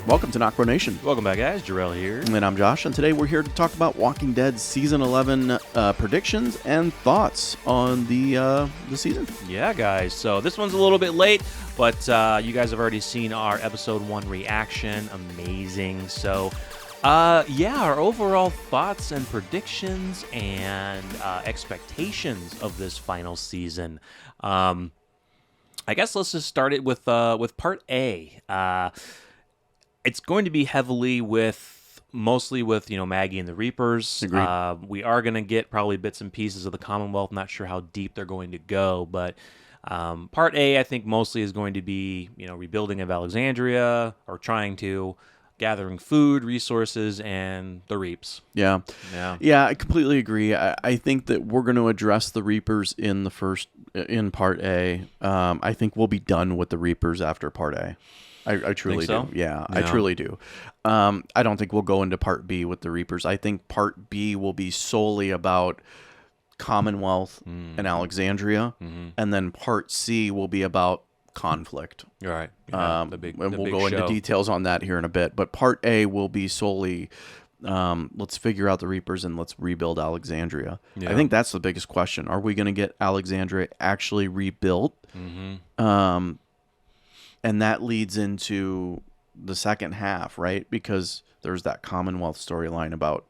Welcome to NocBro Nation. Welcome back, guys. Jarrell here. And I'm Josh, and today we're here to talk about Walking Dead Season 11 predictions and thoughts on the season. Yeah, guys. So this one's a little bit late, but you guys have already seen our Episode 1 reaction. Amazing. So, our overall thoughts and predictions and expectations of this final season. I guess let's just start it with Part A. It's going to be heavily mostly with Maggie and the Reapers. Agreed. We are going to get probably bits and pieces of the Commonwealth. Not sure how deep they're going to go, but Part A, I think, mostly is going to be rebuilding of Alexandria, or trying to, gathering food, resources, and the Reaps. Yeah, I completely agree. I think that we're going to address the Reapers in Part A. I think we'll be done with the Reapers after Part A. I truly do. Yeah, I truly do. I don't think we'll go into Part B with the Reapers. I think Part B will be solely about Commonwealth and Alexandria, and then Part C will be about conflict. All right. Yeah, and we'll go into details on that here in a bit. But Part A will be solely, let's figure out the Reapers and let's rebuild Alexandria. Yeah. I think that's the biggest question. Are we going to get Alexandria actually rebuilt? And that leads into the second half, right? Because there's that Commonwealth storyline about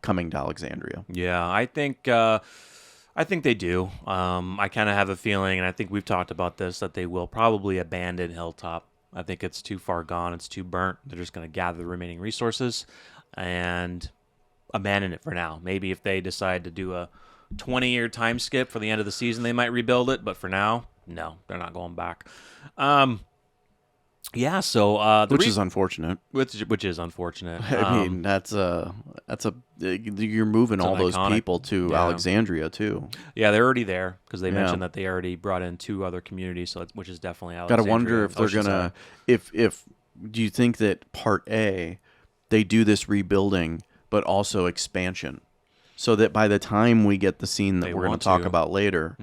coming to Alexandria. Yeah, I think they do. I kind of have a feeling, and I think we've talked about this, that they will probably abandon Hilltop. I think it's too far gone. It's too burnt. They're just going to gather the remaining resources and abandon it for now. Maybe if they decide to do a 20-year time skip for the end of the season, they might rebuild it. But for now, no, they're not going back. Which is unfortunate. Which is unfortunate. I mean, you're moving all those people to Alexandria too. Yeah, they're already there because they mentioned that they already brought in 2 other communities, which is definitely Alexandria. Got to wonder if they're gonna. Do you think that Part A, they do this rebuilding, but also expansion, so that by the time we get the scene that we're going to talk about later,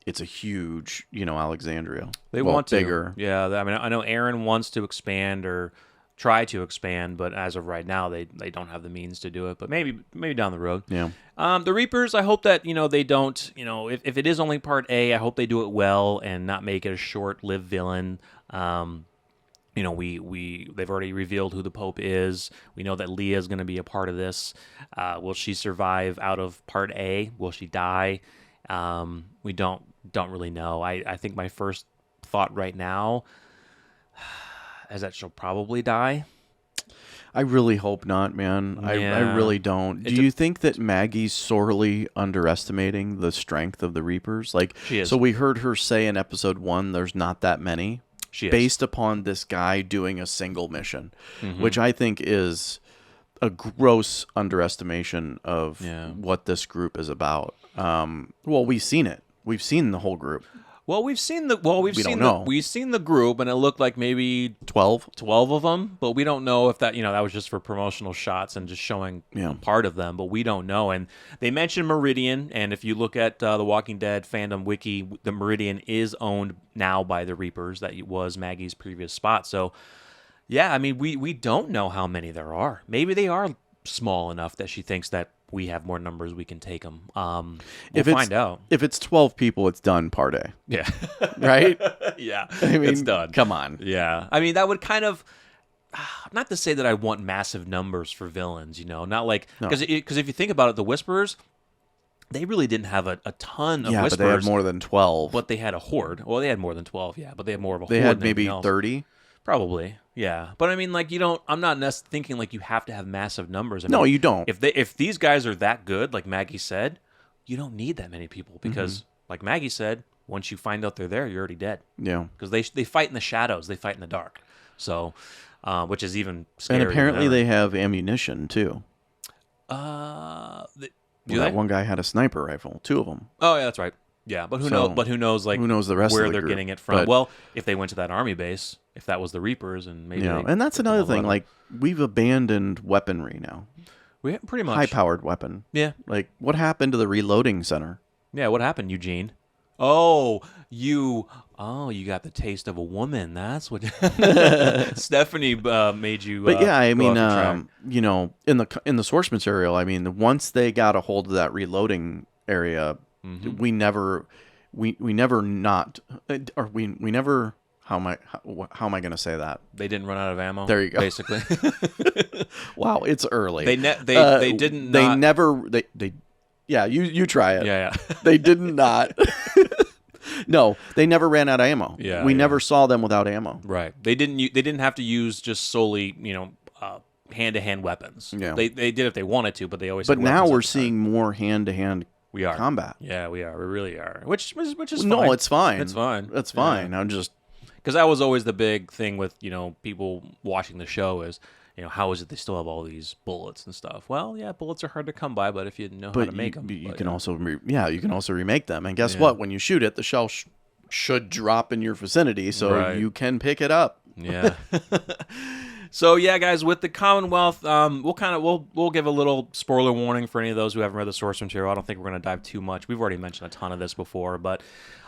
it's a huge, Alexandria. They want to. Bigger. Yeah, I mean, I know Aaron wants to expand or try to expand, but as of right now, they don't have the means to do it. But maybe down the road. Yeah. The Reapers, I hope that they don't. If it is only Part A, I hope they do it well and not make it a short-lived villain. They've already revealed who the Pope is. We know that Leah is going to be a part of this. Will she survive out of Part A? Will she die? We don't really know. I think my first thought right now is that she'll probably die. I really hope not, man. Yeah. I really don't. Do you think that Maggie's sorely underestimating the strength of the Reapers? She is. So we heard her say in Episode 1 there's not that many. She is. Based upon this guy doing a single mission, which I think is a gross underestimation of what this group is about. We've seen it. We've seen the whole group. Well, we've seen the group, and it looked like maybe 12 of them, but we don't know if that was just for promotional shots and just showing part of them, but we don't know. And they mentioned Meridian, and if you look at the Walking Dead fandom wiki, the Meridian is owned now by the Reapers. That was Maggie's previous spot. So, yeah, I mean, we don't know how many there are. Maybe they are small enough that she thinks that we have more numbers, we can take them. We'll find out. If it's 12 people, it's done Part A. Yeah. Right? Yeah. I mean, it's done. Come on. Yeah. I mean, that would kind of, not to say that I want massive numbers for villains, not like, because if you think about it, the Whisperers, they really didn't have a ton of Whisperers. But they had more than 12. But they had a horde. Well, they had more than 12, but they had more of a horde. They had maybe 30. Probably, yeah. But I mean, I'm not thinking like you have to have massive numbers. I mean, no, you don't. If these guys are that good, like Maggie said, you don't need that many people because, like Maggie said, once you find out they're there, you're already dead. Yeah. Because they fight in the shadows, they fight in the dark. So, which is even scarier. And apparently they have ammunition too. That one guy had a sniper rifle. 2 of them. Oh yeah, that's right. Yeah, but who knows? But who knows? Like, who knows the rest where of the they're group, getting it from? Well, if they went to that army base, if that was the Reapers, and maybe and that's another thing. Like, we've abandoned weaponry now. We pretty much high-powered weapon. Yeah. Like, what happened to the reloading center? Yeah, what happened, Eugene? Oh, you got the taste of a woman. That's what Stephanie made you. But yeah, I mean, you know, in the source material, I mean, once they got a hold of that reloading area, we never how am I going to say that? They didn't run out of ammo. There you go. Basically. Wow, it's early. They didn't. They never. They. Yeah, you try it. Yeah. They did not. No, they never ran out of ammo. Yeah, we never saw them without ammo. Right. They didn't have to use just solely, you know, hand-to-hand weapons. Yeah. They did if they wanted to, but they always. But now we're seeing more hand-to-hand. We are combat. Yeah, we are. We really are. Which is fine. No, it's fine. It's fine. It's fine. Yeah. I'm just because that was always the big thing with, you know, people watching the show is, you know, how is it they still have all these bullets and stuff? Well, yeah, bullets are hard to come by, but if you know how to make them, you can also remake them. And guess what? When you shoot it, the shell should drop in your vicinity, so you can pick it up. Yeah. So yeah, guys, with the Commonwealth, we'll give a little spoiler warning for any of those who haven't read the source material. I don't think we're going to dive too much. We've already mentioned a ton of this before, but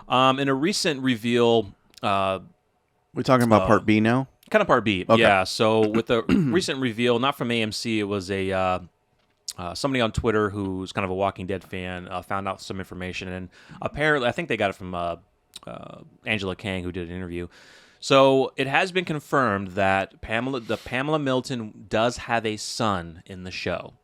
in a recent reveal, we're talking about Part B now. Kind of Part B, okay. Yeah. So with the recent reveal, not from AMC, it was a somebody on Twitter who's kind of a Walking Dead fan found out some information, and apparently, I think they got it from Angela Kang, who did an interview. So it has been confirmed that Pamela Milton does have a son in the show.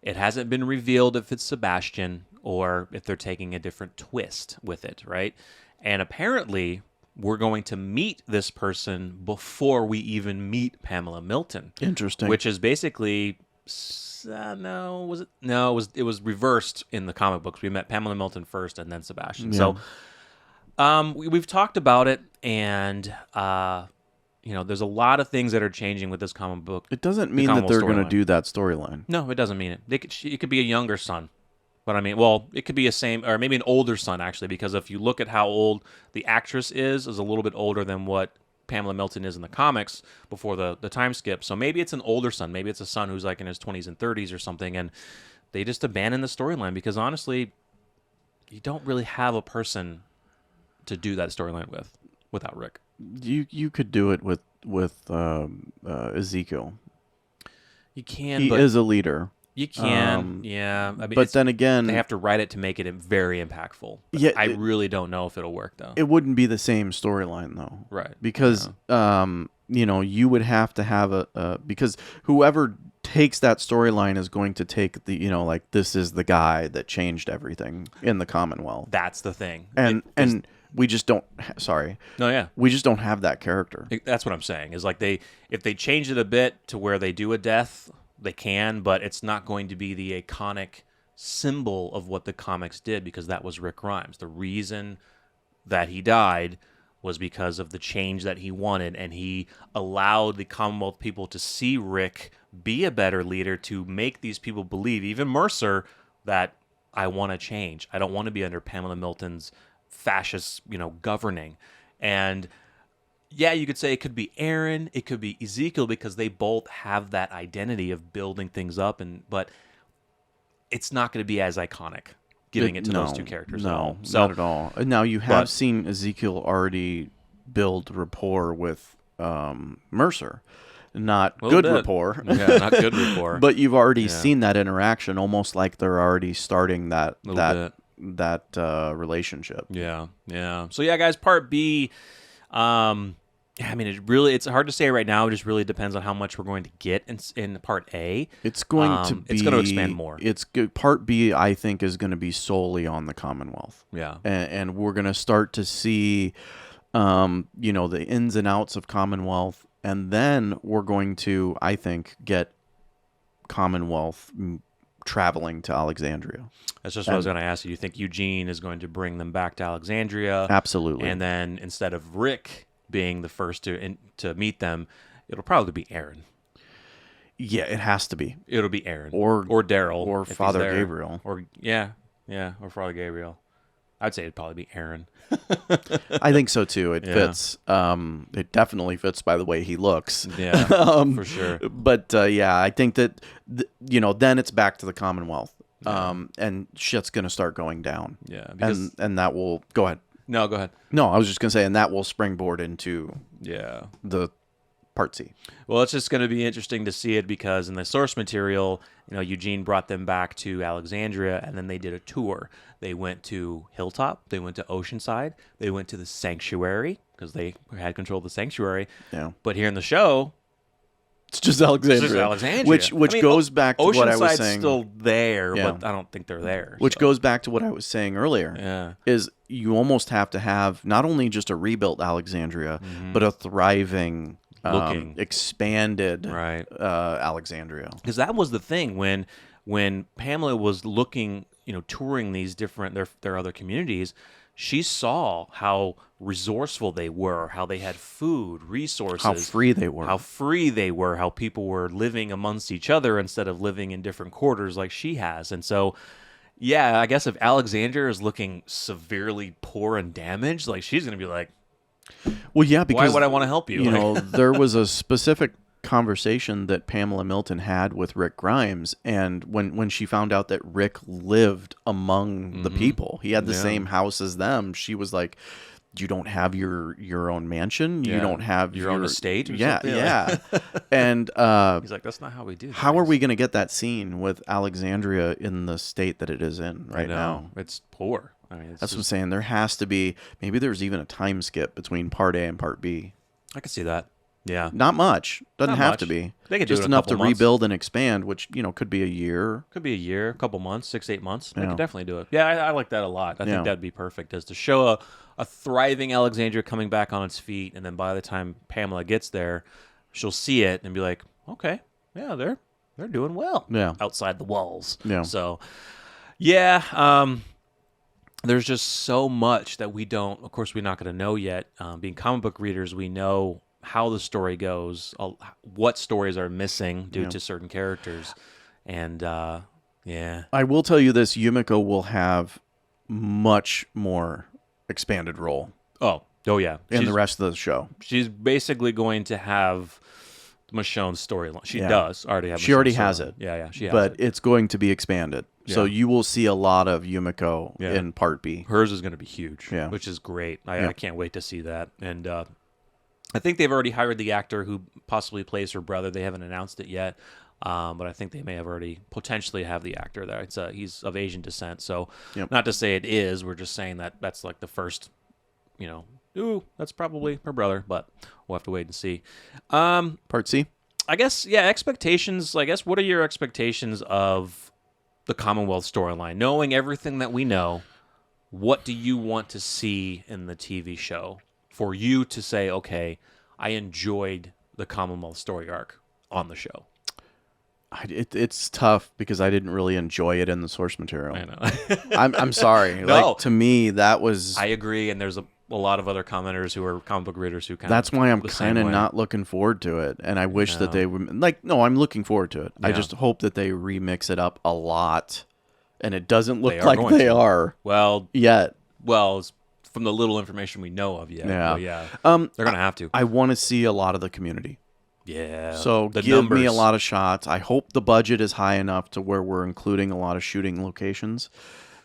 It hasn't been revealed if it's Sebastian or if they're taking a different twist with it, right? And apparently, we're going to meet this person before we even meet Pamela Milton. Interesting. Which is basically it was reversed in the comic books. We met Pamela Milton first and then Sebastian. Yeah. So we've talked about it, and you know, there's a lot of things that are changing with this comic book. It doesn't mean that they're going to do that storyline. No, it doesn't mean it. It could be a younger son. But I mean, well, it could be a same, or maybe an older son, actually, because if you look at how old the actress is a little bit older than what Pamela Milton is in the comics before the time skip. So maybe it's an older son. Maybe it's a son who's like in his 20s and 30s or something, and they just abandoned the storyline because, honestly, you don't really have a person to do that storyline without Rick. You could do it with Ezekiel. You can. He is a leader. You can, yeah. I mean, but then again, they have to write it to make it very impactful. Yeah, I really don't know if it'll work though. It wouldn't be the same storyline though, right? Because you know, you would have to have because whoever takes that storyline is going to take the, you know, like, this is the guy that changed everything in the Commonwealth. That's the thing, and we just don't. Sorry. No, yeah. We just don't have that character. That's what I'm saying. Is like if they change it a bit to where they do a death. They can, but it's not going to be the iconic symbol of what the comics did, because that was Rick Grimes. The reason that he died was because of the change that he wanted, and he allowed the Commonwealth people to see Rick be a better leader, to make these people believe, even Mercer, that I want to change. I don't want to be under Pamela Milton's fascist, you know, governing. And yeah, you could say it could be Aaron, it could be Ezekiel, because they both have that identity of building things up, but it's not going to be as iconic giving it to those two characters. No, not at all. Now, you have seen Ezekiel already build rapport with Mercer. Not good rapport. Yeah, not good rapport. But you've already seen that interaction, almost like they're already starting that relationship. Yeah, yeah. So yeah, guys, Part B. I mean, it's hard to say right now. It just really depends on how much we're going to get in Part A. It's going to be. It's going to expand more. It's good. Part B, I think, is going to be solely on the Commonwealth. Yeah, and we're going to start to see, you know, the ins and outs of Commonwealth, and then we're going to, I think, get Commonwealth traveling to Alexandria. That's just what I was going to ask you. You think Eugene is going to bring them back to Alexandria? Absolutely. And then instead of Rick being the first to meet them, it'll probably be Aaron. Yeah, it has to be. It'll be Aaron or Daryl or Father Gabriel, or Father Gabriel. I'd say it'd probably be Aaron. I think so too. It fits. It definitely fits by the way he looks. Yeah, for sure. But yeah, I think that you know, then it's back to the Commonwealth. and shit's going to start going down. Yeah, because and that will go ahead. No, go ahead. No, I was just going to say, and that will springboard into the Part C. Well, it's just going to be interesting to see it because in the source material, Eugene brought them back to Alexandria, and then they did a tour. They went to Hilltop, they went to Oceanside, they went to the Sanctuary because they had control of the Sanctuary. Yeah. But here in the show, it's just Alexandria. Which goes back to what I was saying. Oceanside's still there, but I don't think they're there. Which goes back to what I was saying earlier. Yeah. Is you almost have to have not only just a rebuilt Alexandria, but a thriving, expanded Alexandria. Because that was the thing when Pamela was looking, touring these different their other communities. She saw how resourceful they were, how they had food, resources. How free they were. How people were living amongst each other instead of living in different quarters like she has. And so, yeah, I guess if Alexandria is looking severely poor and damaged, like she's going to be like, well, yeah, because why would I want to help you? There was a specific conversation that Pamela Milton had with Rick Grimes, and when she found out that Rick lived among the people, he had the same house as them, she was like, you don't have your own mansion, you don't have your own estate or something? And he's like, that's not how we do that. How are we going to get that scene with Alexandria in the state that it is in right now? It's poor. That's what I'm saying. There has to be, maybe there's even a time skip between Part A and Part B. I could see that. Yeah. Not much. Doesn't have to be. They could just do it enough to rebuild and expand, which, could be a year. Could be a year, a couple months, 6-8 months. They could definitely do it. Yeah, I like that a lot. I think that'd be perfect, is to show a thriving Alexandria coming back on its feet, and then by the time Pamela gets there, she'll see it and be like, okay, yeah, they're doing well outside the walls. Yeah. So, there's just so much that we don't, of course, we're not going to know yet. Being comic book readers, we know how the story goes, what stories are missing due to certain characters. And, I will tell you this, Yumiko will have much more expanded role. Oh, yeah. In the rest of the show. She's basically going to have Michonne's storyline. She does already have. She already has it. Yeah, she has but it. It's going to be expanded. Yeah. So you will see a lot of Yumiko in Part B. Hers is going to be huge, which is great. I can't wait to see that. And I think they've already hired the actor who possibly plays her brother. They haven't announced it yet, but I think they may have already potentially have the actor there. He's of Asian descent, so not to say it is. We're just saying that's like the first, that's probably her brother, but we'll have to wait and see. Part C? I guess, expectations. I guess, what are your expectations of the Commonwealth storyline? Knowing everything that we know, what do you want to see in the TV show for you to say, okay, I enjoyed the Commonwealth story arc on the show? It's tough because I didn't really enjoy it in the source material. I know. I'm sorry. No. Like, to me, that was... I agree, and there's a lot of other commenters who are comic book readers who That's why I'm kind of not looking forward to it, and I wish that they would... No, I'm looking forward to it. I just hope that they remix it up a lot, and it doesn't look like they are. Well... Yet. Well, it's from the little information we know of yet. Yeah. They're going to have to. I want to see a lot of the community. Yeah. So give me a lot of shots. I hope the budget is high enough to where we're including a lot of shooting locations,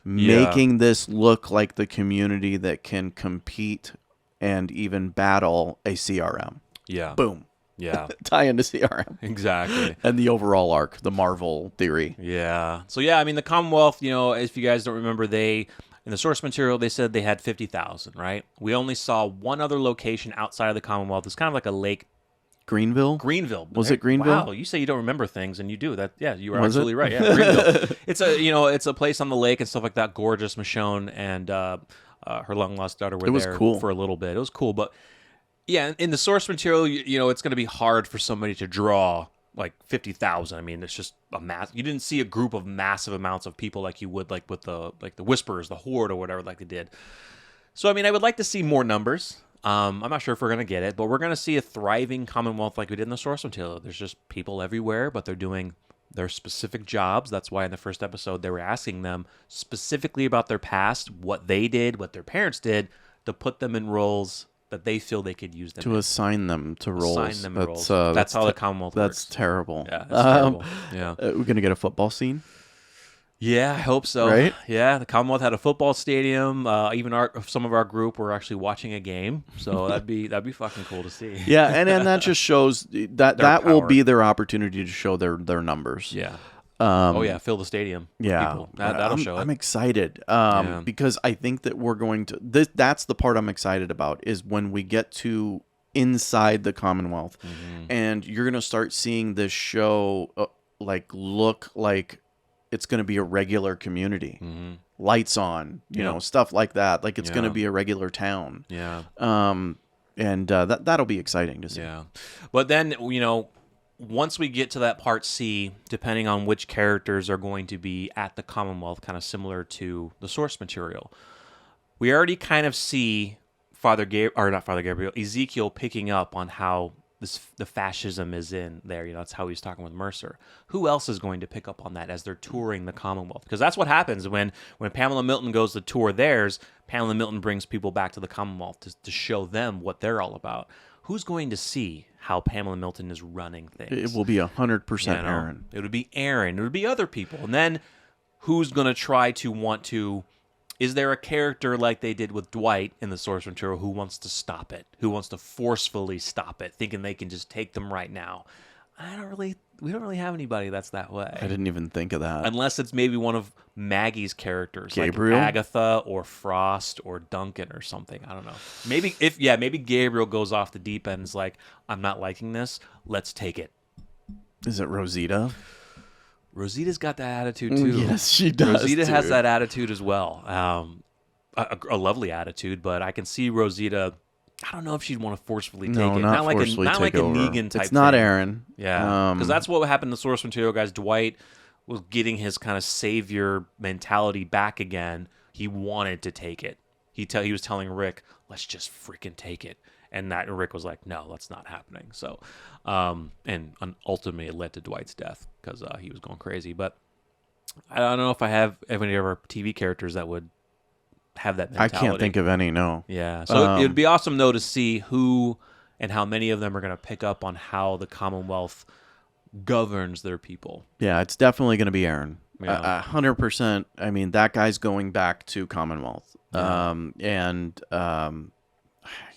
making this look like the community that can compete and even battle a CRM. Yeah. Boom. Yeah. Tie into CRM. Exactly. And the overall arc, the Marvel theory. Yeah. So, the Commonwealth, if you guys don't remember, in the source material, they said they had 50,000, right? We only saw one other location outside of the Commonwealth. It's kind of like a lake. Greenville? Was it Greenville? Wow, you say you don't remember things, and you do. That, you were absolutely right. Yeah, Greenville. It's a place on the lake and stuff like that. Gorgeous. Michonne and her long lost daughter were there for a little bit. It was cool, but in the source material, it's going to be hard for somebody to draw like 50,000. I mean, it's just a mass. You didn't see a group of massive amounts of people like you would with the Whisperers, the Horde, or whatever like they did. So I would like to see more numbers. I'm not sure if we're going to get it, but we're going to see a thriving Commonwealth like we did in the source material. There's just people everywhere, but they're doing their specific jobs. That's why in the first episode, they were asking them specifically about their past, what they did, what their parents did, to put them in roles that they feel they could use them to assign them to roles. That's how the Commonwealth works. That's terrible. Yeah, that's terrible. Yeah. We're going to get a football scene? Yeah, I hope so. Right? Yeah, the Commonwealth had a football stadium. Even some of our group were actually watching a game, so that'd be fucking cool to see. Yeah, and that just shows that will be their opportunity to show their numbers. Yeah. Oh yeah, fill the stadium. Yeah, people. That'll show it. I'm excited because I think that we're going to. That's the part I'm excited about is when we get to inside the Commonwealth, and you're gonna start seeing this show look like it's going to be a regular community. Lights on, you know, stuff like that. Like it's going to be a regular town. Yeah. And that'll be exciting to see. Yeah. But then, you know, once we get to that part C, depending on which characters are going to be at the Commonwealth, kind of similar to the source material, we already kind of see Ezekiel picking up on how the fascism is in there. You know, that's how he's talking with Mercer. Who else is going to pick up on that as they're touring the Commonwealth? Because that's what happens when Pamela Milton goes to tour theirs. Pamela Milton brings people back to the Commonwealth to show them what they're all about. Who's going to see how Pamela Milton is running things? It will be 100% Aaron. It would be Aaron. It would be other people. And then who's going to try to want to... Is there a character like they did with Dwight in the source material who wants to stop it? Who wants to forcefully stop it, thinking they can just take them right now? We don't really have anybody that's that way. I didn't even think of that. Unless it's maybe one of Maggie's characters, Gabriel? like Agatha or Frost or Duncan or something. I don't know. Maybe Gabriel goes off the deep end and is like, I'm not liking this. Let's take it. Is it Rosita? Rosita's got that attitude too. Yes, she does. Rosita has that attitude as well. A lovely attitude, but I can see Rosita. I don't know if she'd want to forcefully take it. Not like a over. Negan type. It's not thing. Aaron. Yeah, because that's what happened in the source material, guys. Dwight was getting his kind of savior mentality back again. He wanted to take it. He was telling Rick, "Let's just freaking take it." And Rick was like, no, that's not happening. So, and ultimately it led to Dwight's death because he was going crazy. But I don't know if I have any of our TV characters that would have that mentality. I can't think of any, no. Yeah. So it would be awesome, though, to see who and how many of them are going to pick up on how the Commonwealth governs their people. Yeah, it's definitely going to be Aaron. Yeah. 100%. I mean, that guy's going back to Commonwealth. Yeah.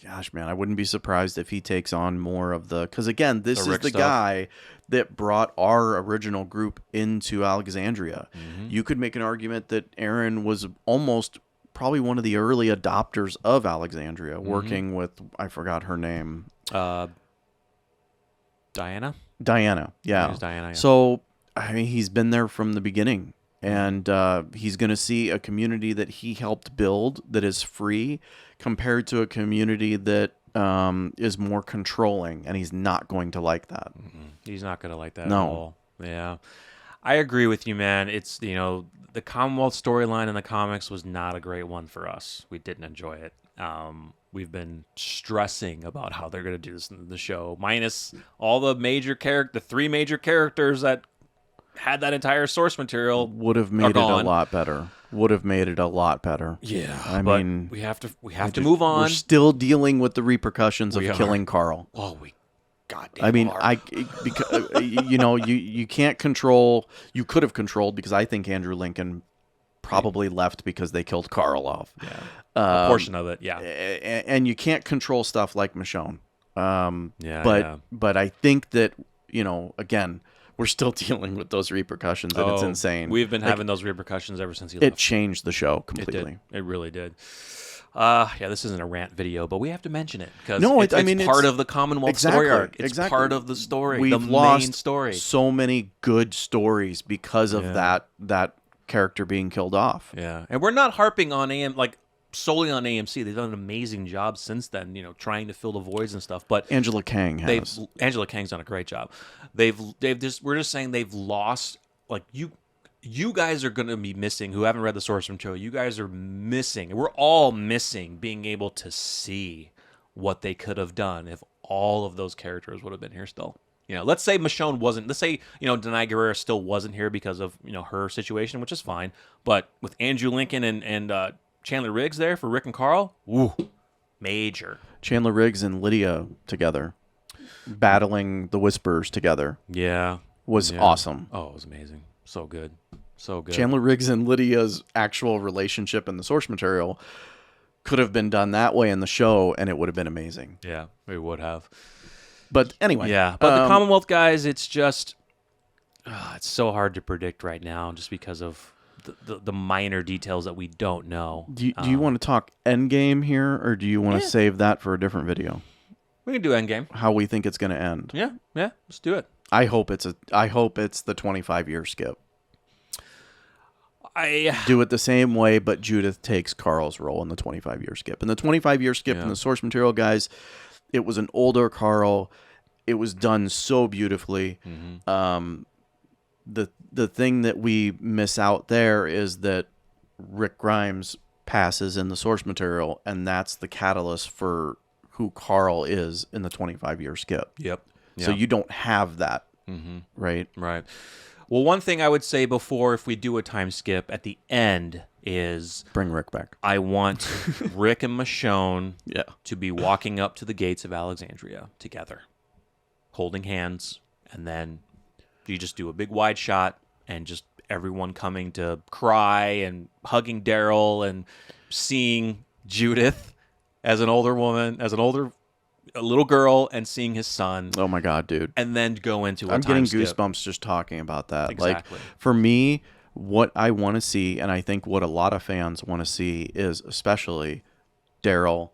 Gosh, man, I wouldn't be surprised if he takes on more of the... Because, again, this is the stuff. guy that brought our original group into Alexandria. Mm-hmm. You could make an argument that Aaron was almost probably one of the early adopters of Alexandria, working with... I forgot her name. Diana? Diana, yeah. Diana, yeah. So, I mean, he's been there from the beginning. And he's going to see a community that he helped build that is free compared to a community that is more controlling, and he's not going to like that. Mm-hmm. He's not going to like that No. at all. Yeah. I agree with you, man. It's, the Commonwealth storyline in the comics was not a great one for us. We didn't enjoy it. We've been stressing about how they're going to do this in the show, minus all the three major characters that had that entire source material. Would have made it a lot better. Yeah, I mean, we have to move on. We're still dealing with the repercussions of killing Carl. Oh, goddamn. I mean, because you can't control. You could have controlled because I think Andrew Lincoln probably left because they killed Carl off. Yeah, a portion of it. Yeah, and you can't control stuff like Michonne. But I think that again. We're still dealing with those repercussions, and it's insane. We've been having those repercussions ever since he left. It changed the show completely. It really did. This isn't a rant video, but we have to mention it because it's part of the Commonwealth story arc. It's part of the story. We've lost main story. So many good stories because of that character being killed off. Yeah, and we're not harping on solely on AMC. They've done an amazing job since then, trying to fill the voids and stuff. But Angela Kang has. Angela Kang's done a great job. We're just saying they've lost. Like you guys are going to be missing. Who haven't read the source material? You guys are missing. We're all missing being able to see what they could have done if all of those characters would have been here still. Let's say Michonne wasn't. Let's say Denai Guerrera still wasn't here because of her situation, which is fine. But with Andrew Lincoln and Chandler Riggs there for Rick and Carl, major. Chandler Riggs and Lydia together, battling the Whispers together. Yeah. Was awesome. Oh, it was amazing. So good. So good. Chandler Riggs and Lydia's actual relationship in the source material could have been done that way in the show, and it would have been amazing. Yeah, it would have. But anyway. Yeah, but the Commonwealth guys, it's just... it's so hard to predict right now just because of the minor details that we don't know. Do you want to talk Endgame here, or do you want to save that for a different video? We can do Endgame. How we think it's going to end. Yeah, let's do it. I hope it's the 25-year skip. I do it the same way, but Judith takes Carl's role in the 25-year skip. In the 25-year skip in the source material, guys, it was an older Carl. It was done so beautifully. Mm-hmm. The thing that we miss out there is that Rick Grimes passes in the source material, and that's the catalyst for who Carl is in the 25-year skip. Yep. So you don't have that, right? Right. Well, one thing I would say before, if we do a time skip at the end, is bring Rick back. I want Rick and Michonne to be walking up to the gates of Alexandria together, holding hands, and then you just do a big wide shot and just everyone coming to cry and hugging Daryl and seeing Judith as an older woman, a little girl, and seeing his son. Oh my God, dude. And then go into a time I'm getting skip. goosebumps just talking about that. Exactly. Like, for me, what I want to see, and I think what a lot of fans want to see, is especially Daryl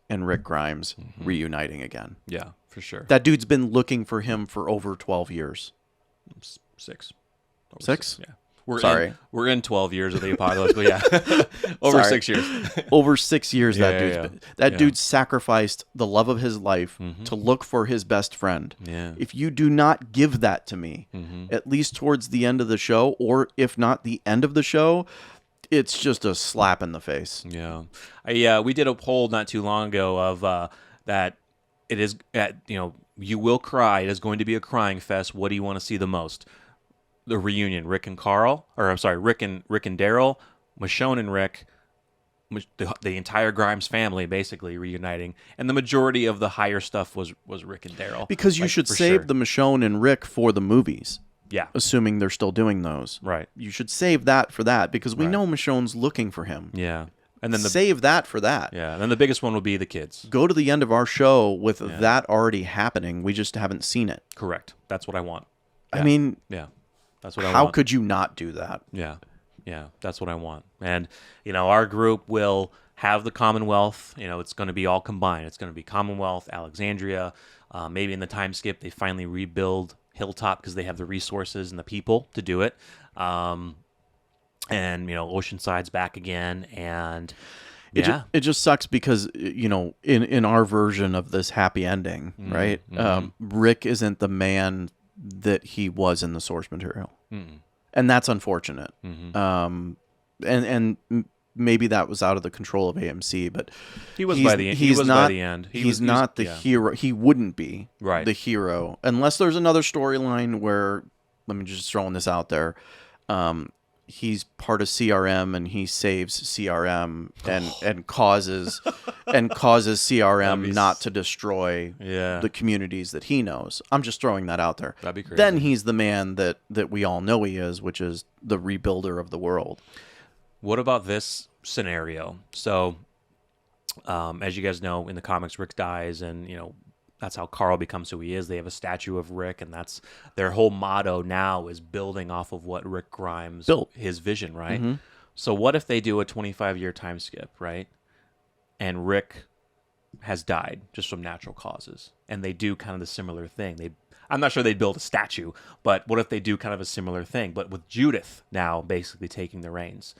and Rick Grimes reuniting again. Yeah, for sure. That dude's been looking for him for over 12 years. 6. Over 6? Yeah. We're in 12 years of the apocalypse, but yeah. Over 6 years. Over 6 years that dude sacrificed the love of his life to look for his best friend. Yeah. If you do not give that to me, at least towards the end of the show, or if not the end of the show, it's just a slap in the face. Yeah. We did a poll not too long ago of that it is you will cry. It is going to be a crying fest. What do you want to see the most? The reunion, Rick and Daryl, Michonne and Rick, the entire Grimes family basically reuniting, and the majority of the higher stuff was Rick and Daryl. Because you should save the Michonne and Rick for the movies. Yeah. Assuming they're still doing those. Right. You should save that for that, because we know Michonne's looking for him. Yeah. And then save that for that. Yeah. And then the biggest one will be the kids. Go to the end of our show with that already happening. We just haven't seen it. Correct. That's what I want. Yeah. I mean, that's what I want. How could you not do that? Yeah. That's what I want. And our group will have the Commonwealth. It's going to be all combined. It's going to be Commonwealth, Alexandria. Maybe in the time skip they finally rebuild Hilltop because they have the resources and the people to do it. And Oceanside's back again, and it just sucks because in our version of this happy ending, right? Rick isn't the man that he was in the source material, and that's unfortunate. And maybe that was out of the control of AMC, but he was by the end. He was by the end. He's not the hero. He wouldn't be the hero unless there's another storyline where, let me just throwing this out there, he's part of CRM and he saves CRM and causes CRM not to destroy the communities that he knows. I'm just throwing that out there. That'd be crazy. Then he's the man that we all know he is, which is the rebuilder of the world. What about this scenario? So, as you guys know, in the comics, Rick dies, and that's how Carl becomes who he is. They have a statue of Rick, and that's their whole motto now is building off of what Rick Grimes built, his vision, right? So what if they do a 25-year time skip, right? And Rick has died just from natural causes, and they do kind of the similar thing. I'm not sure they'd build a statue, but what if they do kind of a similar thing, but with Judith now basically taking the reins?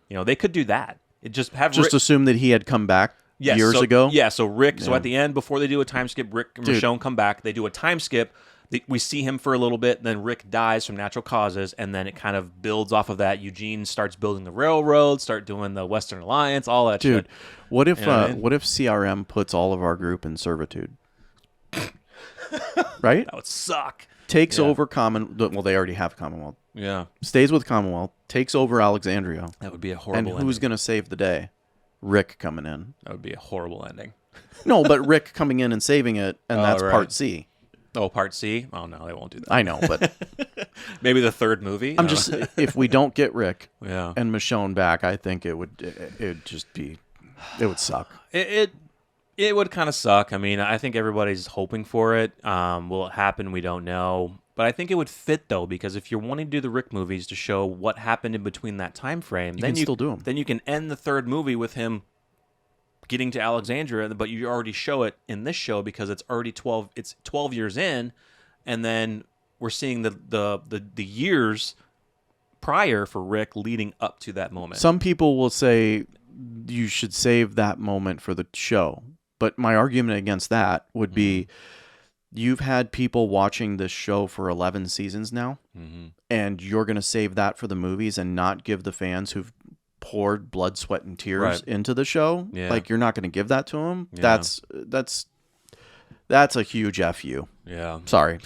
They could do that. Assume that he had come back years ago. Yeah, so Rick. Yeah. So at the end, before they do a time skip, Rick and Michonne come back. They do a time skip. We see him for a little bit. Then Rick dies from natural causes, and then it kind of builds off of that. Eugene starts building the railroad, start doing the Western Alliance, all that shit. What if what if CRM puts all of our group in servitude? Right? That would suck. Takes over Commonwealth. Well, they already have Commonwealth. Yeah. Stays with Commonwealth. Takes over Alexandria. That would be a horrible ending. And who's going to save the day? Rick coming in. That would be a horrible ending. No, but Rick coming in and saving it, and that's part C. Oh, Part C? Oh, no, they won't do that. I know, but... Maybe the third movie? I'm just... If we don't get Rick and Michonne back, I think it would just be... It would suck. It would kind of suck. I mean, I think everybody's hoping for it. Will it happen? We don't know. But I think it would fit, though, because if you're wanting to do the Rick movies to show what happened in between that time frame... then you can still do them. Then you can end the third movie with him getting to Alexandria, but you already show it in this show because it's already 12 years in, and then we're seeing the years prior for Rick leading up to that moment. Some people will say you should save that moment for the show, but my argument against that would be you've had people watching this show for 11 seasons now, and you're going to save that for the movies and not give the fans who've poured blood, sweat, and tears into the show. Like, you're not going to give that to them. That's a huge FU. Yeah. Sorry.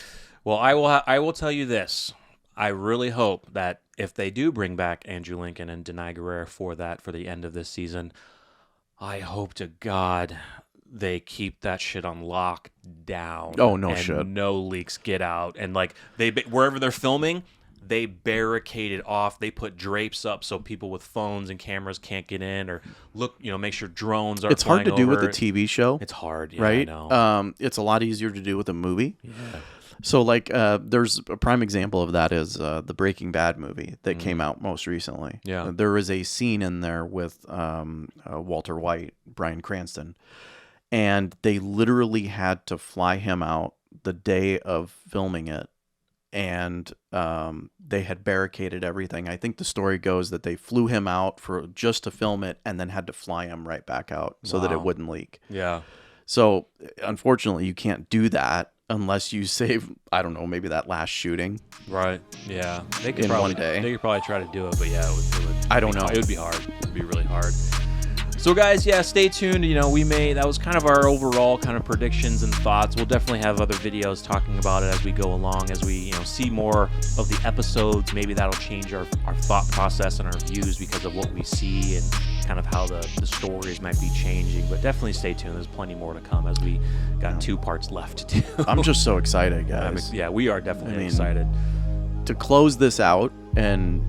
Well, I will tell you this. I really hope that if they do bring back Andrew Lincoln and Denai Guerrero for the end of this season, I hope to God they keep that shit on lockdown. Oh, no and shit. No leaks get out. And like wherever they're filming, they barricade it off. They put drapes up so people with phones and cameras can't get in, or make sure drones aren't. It's hard to do with a TV show. It's hard, right? I know. It's a lot easier to do with a movie. Yeah. So, like, there's a prime example of that is the Breaking Bad movie that came out most recently. Yeah. There is a scene in there with Walter White, Bryan Cranston, and they literally had to fly him out the day of filming it. And they had barricaded everything. I think the story goes that they flew him out just to film it and then had to fly him right back out so that it wouldn't leak. Yeah. So, unfortunately, you can't do that unless you save, I don't know, maybe that last shooting. Right. Yeah. They could in probably, one day. They could probably try to do it, but yeah, it would I don't know. It would be hard. It would be really hard. So guys, stay tuned. That was kind of our overall kind of predictions and thoughts. We'll definitely have other videos talking about it as we go along, as we see more of the episodes. Maybe that'll change our thought process and our views because of what we see and kind of how the stories might be changing. But definitely stay tuned. There's plenty more to come as we got 2 parts left to do. I'm just so excited, guys. We are definitely excited. To close this out, and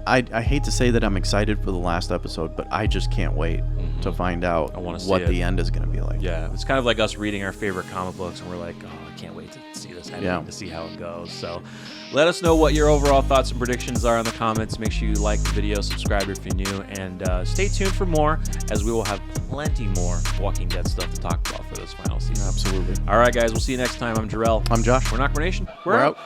I hate to say that I'm excited for the last episode, but I just can't wait to find out what the end is going to be like. Yeah, it's kind of like us reading our favorite comic books, and we're like, oh, I can't wait to see this ending, to see how it goes. So let us know what your overall thoughts and predictions are in the comments. Make sure you like the video, subscribe if you're new, and stay tuned for more, as we will have plenty more Walking Dead stuff to talk about for this final season. Absolutely. All right, guys, we'll see you next time. I'm Jarrell. I'm Josh. We're NocBro Nation. We're out.